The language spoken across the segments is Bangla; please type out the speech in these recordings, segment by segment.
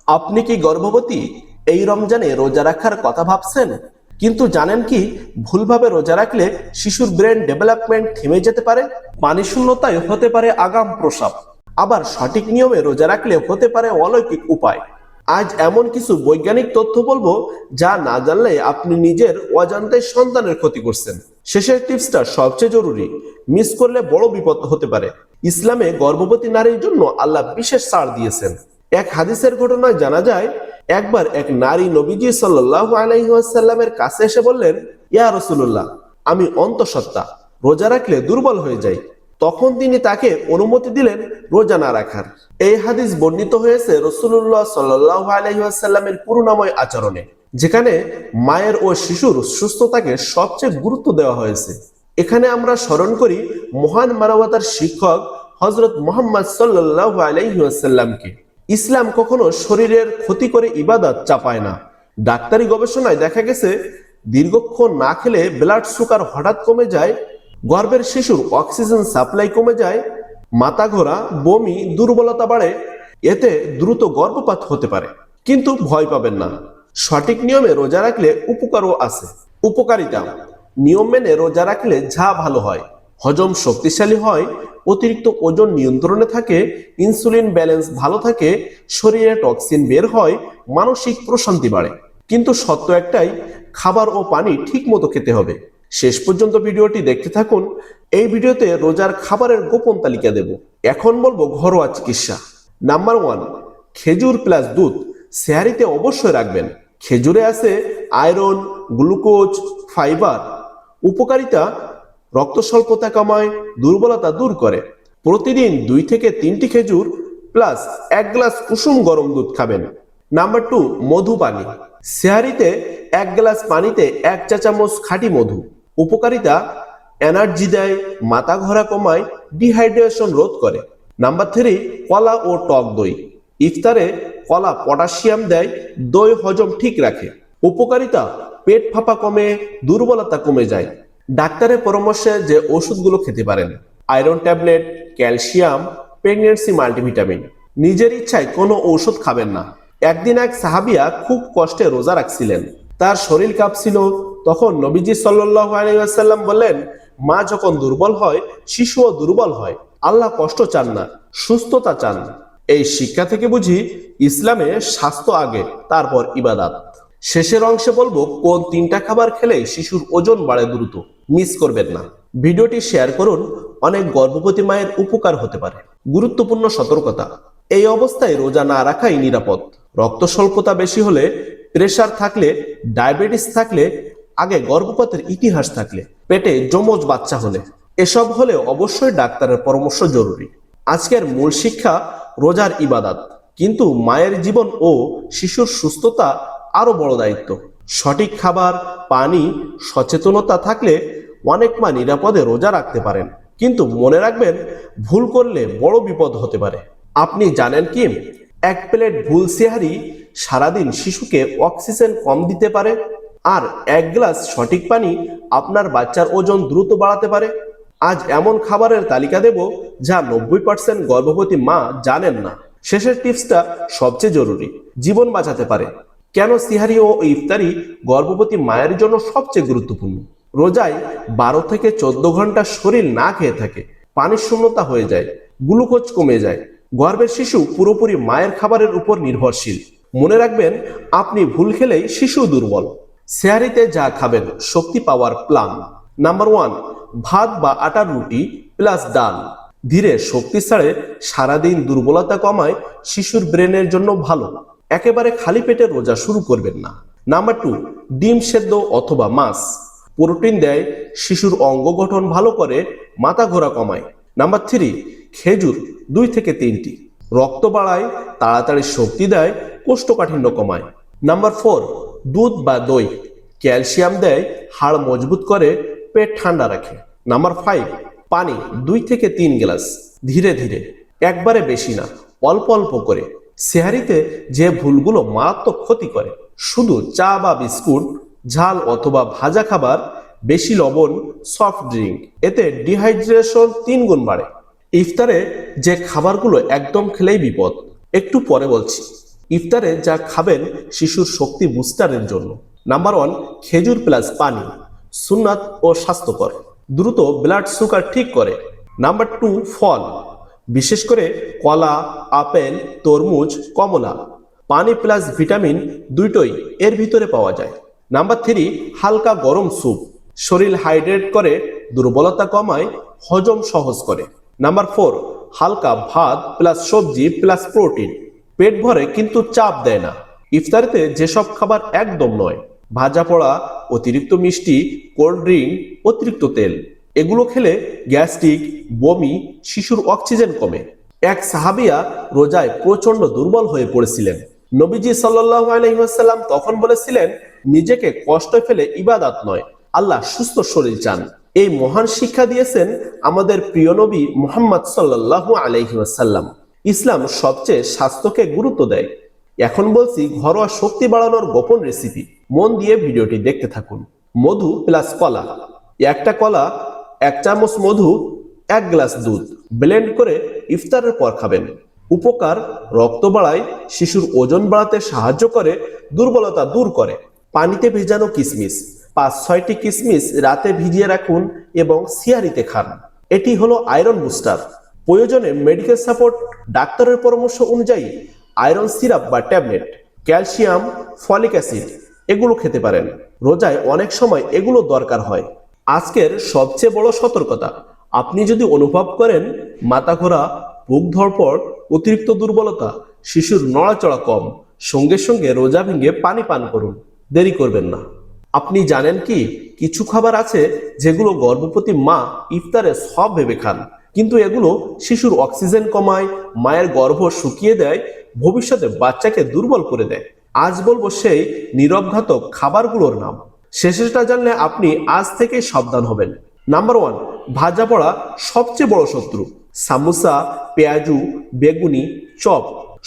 আপনি কি গর্ভবতী? এই রমজানে রোজা রাখার কথা ভাবছেন, কিন্তু জানেন কি ভুলভাবে রোজা রাখলে শিশুর ব্রেন ডেভেলপমেন্ট থেমে যেতে পারে। পানি শূন্যতায় হতে পারে আগাম প্রসব, আবার সঠিক নিয়মে রোজা রাখলে হতে পারে অলৌকিক উপায়। আজ এমন কিছু বৈজ্ঞানিক তথ্য বলবো যা না জানলে আপনি নিজের অজান্তে সন্তানের ক্ষতি করছেন। শেষের টিপসটা সবচেয়ে জরুরি, মিস করলে বড় বিপদ হতে পারে। ইসলামে গর্ভবতী নারীর জন্য আল্লাহ বিশেষ ছাড় দিয়েছেন। এক হাদিসের ঘটনায় জানা যায়, একবার এক নারী নবীজি সাল্লাল্লাহু আলাইহি ওয়াসাল্লামের কাছে এসে বললেন, ইয়া রাসূলুল্লাহ, আমি অন্তঃসত্ত্বা, রোজা রাখলে দুর্বল হয়ে যাই। তখন তিনি তাকে অনুমতি দিলেন রোজা না রাখার। এই হাদিস বর্ণিত হয়েছে রাসূলুল্লাহ সাল্লাল্লাহু আলাইহি ওয়াসাল্লামের করুণাময় আচরণে, যেখানে মায়ের ও শিশুর সুস্থতাকে সবচেয়ে গুরুত্ব দেওয়া হয়েছে। এখানে আমরা স্মরণ করি মহান মানবতার শিক্ষক হযরত মুহাম্মদ সাল্লাল্লাহু আলাইহি ওয়াসাল্লামকে। ইসলাম কখনো শরীরের ক্ষতি করে ইবাদত চাপায় না। ডাক্তারি গবেষণায় দেখা গেছে, দীর্ঘক্ষণ না খেলে ব্লাড সুগার হঠাৎ কমে যায়, গর্ভের শিশুর অক্সিজেন সাপ্লাই কমে যায়, মাথা ঘোরা, বমি, দুর্বলতা বাড়ে। এতে দ্রুত গর্ভপাত হতে পারে। কিন্তু ভয় পাবেন না, সঠিক নিয়মে রোজা রাখলে উপকারও আছে। উপকারিতা: নিয়ম মেনে রোজা রাখলে যা ভালো হয়, হজম শক্তিশালী হয়, অতিরিক্ত ওজন নিয়ন্ত্রণে থাকে, ইনসুলিন ব্যালেন্স ভালো থাকে, শরীরে টক্সিন বের হয়, মানসিক প্রশান্তি বাড়ে। কিন্তু সত্য একটাই, খাবার ও পানি ঠিক মতো খেতে হবে। শেষ পর্যন্ত ভিডিওটি দেখতে থাকুন। এই ভিডিওতে রোজার খাবারের গোপন তালিকা দেব। এখন বলবো ঘরোয়া চিকিৎসা। নাম্বার 1, খেজুর প্লাস দুধ সেহারিতে অবশ্যই রাখবেন। খেজুরে আছে আয়রন, গ্লুকোজ, ফাইবার। উপকারিতা: রক্ত স্বল্পতা কমায়, দুর্বলতা দূর করে। প্রতিদিন 2 থেকে 3টি খেজুর প্লাস 1 গ্লাস কুসুম গরম দুধ খাবেন। নাম্বার 2, মধু পানি। সেহারিতে 1 গ্লাস পানিতে 1 চা চামচ খাঁটি মধু। উপকারিতা: এনার্জি দেয়, মাথা ঘোরা কমায়, ডিহাইড্রেশন রোধ করে। নাম্বার 3, কলা ও টক দই। ইফতারে কলা পটাশিয়াম দেয়, দই হজম ঠিক রাখে। উপকারিতা: পেট ফাঁপা কমে, দুর্বলতা কমে যায়। ডাক্তারের পরামর্শে যে ওষুধগুলো খেতে পারেন: iron tablet, calcium, pregnancy multivitamin. নিজের ইচ্ছায় কোনো ঔষধ খাবেন না। একদিন এক সাহাবিয়া খুব কষ্টে রোজা রাখছিলেন, তার শরীর কাঁপছিল। তখন নবীজি সাল্লাল্লাহু আলাইহি ওয়াসাল্লাম বললেন, মা যখন দুর্বল হয়, শিশুও দুর্বল হয়। আল্লাহ কষ্ট চান না, সুস্থতা চান। এই শিক্ষা থেকে বুঝি ইসলামে স্বাস্থ্য আগে, তারপর ইবাদত। শেষের অংশে বলবো কোন 3টা খাবার খেলে শিশুর ওজন বাড়ে দ্রুত। মিস করবেন না। ভিডিওটি শেয়ার করুন, অনেক গর্ভবতী মায়ের উপকার হতে পারে। গুরুত্বপূর্ণ সতর্কতা: এই অবস্থায় রোজা না রাখাই নিরাপদ। রক্ত স্বল্পতা বেশি হলে, প্রেসার থাকলে, ডায়াবেটিস থাকলে, আগে গর্ভপাতের ইতিহাস থাকলে, পেটে যমজ বাচ্চা হলে, এসব হলে অবশ্যই ডাক্তারের পরামর্শ জরুরি। আজকের মূল শিক্ষা, রোজার ইবাদত, কিন্তু মায়ের জীবন ও শিশুর সুস্থতা আরো বড় দায়িত্ব। সঠিক খাবার, পানি, সচেতনতা থাকলে অনেক মা নিরাপদে রোজা রাখতে পারেন। কিন্তু মনে রাখবেন, ভুল করলে বড় বিপদ হতে পারে। আপনি জানেন কি, 1 প্লেট ভুল সেহারি সারাদিন শিশুকে অক্সিজেন কম দিতে পারে, আর 1 গ্লাস সঠিক পানি আপনার বাচ্চার ওজন দ্রুত বাড়াতে পারে। আজ এমন খাবারের তালিকা দেব যা 90% গর্ভবতী মা জানেন না। শেষের টিপসটা সবচেয়ে জরুরি, জীবন বাঁচাতে পারে। কেন সিহারি ও ইফতারি গর্ভবতী মায়ের জন্য সবচেয়ে গুরুত্বপূর্ণ? রোজায় 12 থেকে 14 ঘন্টা শরীর না খেয়ে থাকে, পানির শূন্যতা হয়ে যায়, গ্লুকোজ কমে যায়। গর্ভের শিশু পুরোপুরি মায়ের খাবারের উপর নির্ভরশীল। মনে রাখবেন, আপনি ভুল খেলেই শিশু দুর্বল। সেহারিতে যা খাবেন, শক্তি পাওয়ার প্ল্যান। নাম্বার 1, ভাত বা আটার রুটি প্লাস ডাল। ধীরে শক্তি ছাড়ে, সারাদিন দুর্বলতা কমায়, শিশুর ব্রেনের জন্য ভালো। একেবারে খালি পেটে রোজা শুরু করবেন না। নাম্বার 2, ডিম সেদ্ধ অথবা মাছ। প্রোটিন দেয়, শিশুর অঙ্গ গঠন ভালো করে, মাথা ঘোরা কমায়। নাম্বার 3, খেজুর 2 থেকে 3টি। রক্ত বাড়ায়, তাড়াতাড়ি শক্তি দেয়, কোষ্ঠকাঠিন্য কমায়। নাম্বার 4, দুধ বা দই। ক্যালসিয়াম দেয়, হাড় মজবুত করে, পেট ঠান্ডা রাখে। নাম্বার 5, পানি 2 থেকে 3 গ্লাস। ধীরে ধীরে, একবারে বেশি না, অল্প অল্প করে। সেহারিতে যে ভুলগুলো মারাত্মক ক্ষতি করে: শুধু চা বা বিস্কুট, ঝাল অথবা ভাজা খাবার, বেশি লবণ, সফট ড্রিঙ্ক। এতে ডিহাইড্রেশন 3 গুণ বাড়ে। ইফতারে যে খাবারগুলো একদম খেলেই বিপদ, একটু পরে বলছি। ইফতারে যা খাবেন শিশুর শক্তি বুস্টারের জন্য। নাম্বার 1, খেজুর প্লাস পানি, সুন্নাত ও স্বাস্থ্যকর, দ্রুত ব্লাড সুগার ঠিক করে। নাম্বার 2, ফল, বিশেষ করে কলা, আপেল, তরমুজ, কমলা, পানি প্লাস ভিটামিন দুটোই এর ভিতরে পাওয়া যায়। নাম্বার 3, হালকা গরম স্যুপ, শরীর হাইড্রেট করে, দুর্বলতা কমায়, হজম সহজ করে। নাম্বার 4, হালকা ভাত প্লাস সবজি প্লাস প্রোটিন, পেট ভরে কিন্তু চাপ দেয় না। ইফতারিতে যেসব খাবার একদম নয়, ভাজা পোড়া, অতিরিক্ত মিষ্টি, কোল্ড ড্রিঙ্ক, অতিরিক্ত তেল, এগুলো খেলে গ্যাস্ট্রিক, বমি, শিশুর অক্সিজেন কমে। এক সাহাবিয়া রোজায় প্রচন্ড দুর্বল হয়ে পড়েছিলেন। নবীজি সাল্লাল্লাহু আলাইহি ওয়াসাল্লাম তখন বলেছিলেন, নিজেকে কষ্ট ফেলে ইবাদত নয়, আল্লাহ সুস্থ শরীর চান। এই মহান শিক্ষা দিয়েছেন আমাদের প্রিয় নবী মুহাম্মদ সাল্লাল্লাহু আলাইহি ওয়াসাল্লাম। ইসলাম সবচেয়ে স্বাস্থ্যকে গুরুত্ব দেয়। এখন বলছি ঘরোয়া শক্তি বাড়ানোর গোপন রেসিপি, মন দিয়ে ভিডিওটি দেখতে থাকুন। মধু প্লাস কলা, একটা কলা, 1 চামচ মধু, 1 গ্লাস দুধ ব্লেন্ড করে ইফতারের পর খাবেন। উপকার, রক্ত বাড়ায়, শিশুর ওজন বাড়াতে সাহায্য করে, দুর্বলতা দূর করে। পানিতে ভেজানো কিশমিশ, 5-6টি কিশমিশ রাতে ভিজিয়ে রাখুন এবং সিয়ারিতে খান। এটি হলো আয়রন বুস্টার। প্রয়োজনে মেডিকেল সাপোর্ট, ডাক্তারের পরামর্শ অনুযায়ী আয়রন সিরাপ বা ট্যাবলেট, ক্যালসিয়াম, ফলিক অ্যাসিড এগুলো খেতে পারেন। রোজায় অনেক সময় এগুলো দরকার হয়। আজকের সবচেয়ে বড় সতর্কতা, আপনি যদি অনুভব করেন মাথা ঘোরা, বুক ধড়ফড়, অতিরিক্ত দুর্বলতা, শিশুর নড়াচড়া কম, সঙ্গে সঙ্গে রোজা ভেঙে পানি পান করুন, দেরি করবেন না। আপনি জানেন কি, কিছু খাবার আছে যেগুলো গর্ভবতী মা ইফতারে সব ভেবে খান, কিন্তু এগুলো শিশুর অক্সিজেন কমায়, মায়ের গর্ভ শুকিয়ে দেয়, ভবিষ্যতে বাচ্চাকে দুর্বল করে দেয়। আজ বলবো সেই নীরবঘাতক খাবারগুলোর নাম। শেষেরটা জানলে আপনি আজ থেকে সাবধান হবেন। নাম্বার 1, ভাজা পড়া সবচেয়ে বড় শত্রু। সামোসা, পেঁয়াজু, বেগুনি, চপ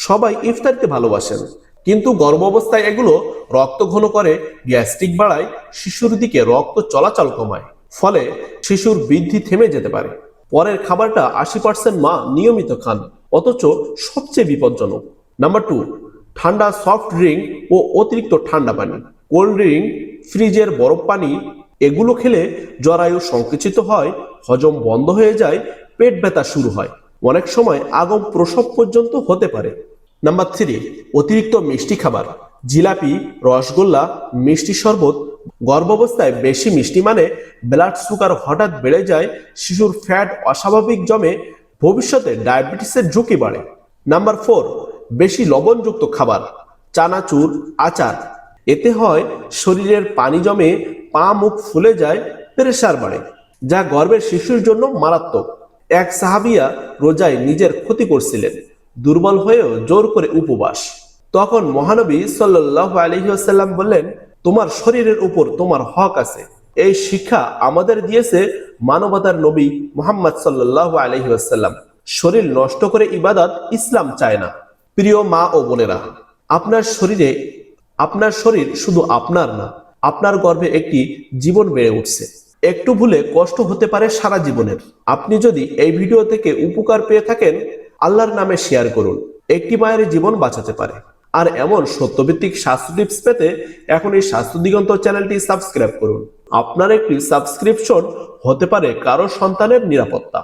সবাই ইফতারিতে ভালোবাসেন, কিন্তু গর্ভাবস্থায় এগুলো রক্ত ঘন করে, গ্যাস্ট্রিক বাড়ায়, শিশুর দিকে রক্ত চলাচল কমায়, ফলে শিশুর বৃদ্ধি থেমে যেতে পারে। পরের খাবারটা 80% মা নিয়মিত খান, অথচ সবচেয়ে বিপজ্জনক। নাম্বার 2, ঠান্ডা সফট ড্রিঙ্ক ও অতিরিক্ত ঠান্ডা পানি, কোল্ড ড্রিঙ্ক, ফ্রিজের বরফ পানি এগুলো খেলে জরায়ু সংকুচিত হয়, হজম বন্ধ হয়ে যায়, পেট ব্যথা শুরু হয়, অনেক সময় আগম প্রসব পর্যন্ত হতে পারে। নাম্বার 3, অতিরিক্ত মিষ্টি খাবার, জিলাপি, রসগোল্লা, মিষ্টি শরবত। গর্ভাবস্থায় বেশি মিষ্টি মানে ব্লাড সুগার হঠাৎ বেড়ে যায়, শিশুর ফ্যাট অস্বাভাবিক জমে, ভবিষ্যতে ডায়াবেটিসের ঝুঁকি বাড়ে। নাম্বার 4, বেশি লবণযুক্ত খাবার, চানাচুর, আচার, এতে হয় শরীরের পানি জমে, পা মুখ ফুলে যায়, প্রেসার বাড়ে, যা গর্ভের শিশুর জন্য মারাত্মক। এক সাহাবিয়া রোজায় নিজের ক্ষতি করছিলেন, দুর্বল হয়েও জোর করে উপবাস। তখন মহানবী সাল্লাল্লাহু আলাইহি ওয়াসাল্লাম বললেন, তোমার শরীরের উপর তোমার হক আছে। এই শিক্ষা আমাদের দিয়েছে মানবতার নবী মুহাম্মদ সাল্লাল্লাহু আলাইহি ওয়াসাল্লাম। শরীর নষ্ট করে ইবাদত ইসলাম চায় না। প্রিয় মা ও বোনেরা, আপনার শরীর শুধু আপনার না, আপনার গর্ভে একটি জীবন বেড়ে উঠছে। একটু ভুলে কষ্ট হতে পারে সারা জীবনের। আপনি যদি এই ভিডিও থেকে উপকার পেয়ে থাকেন, আল্লাহর নামে শেয়ার করুন, একটি মায়ের জীবন বাঁচাতে পারে। আর এমন সত্যভিত্তিক স্বাস্থ্য টিপস পেতে এখন এই স্বাস্থ্য দিগন্ত চ্যানেলটি সাবস্ক্রাইব করুন। আপনার একটি সাবস্ক্রিপশন হতে পারে কারো সন্তানের নিরাপত্তা।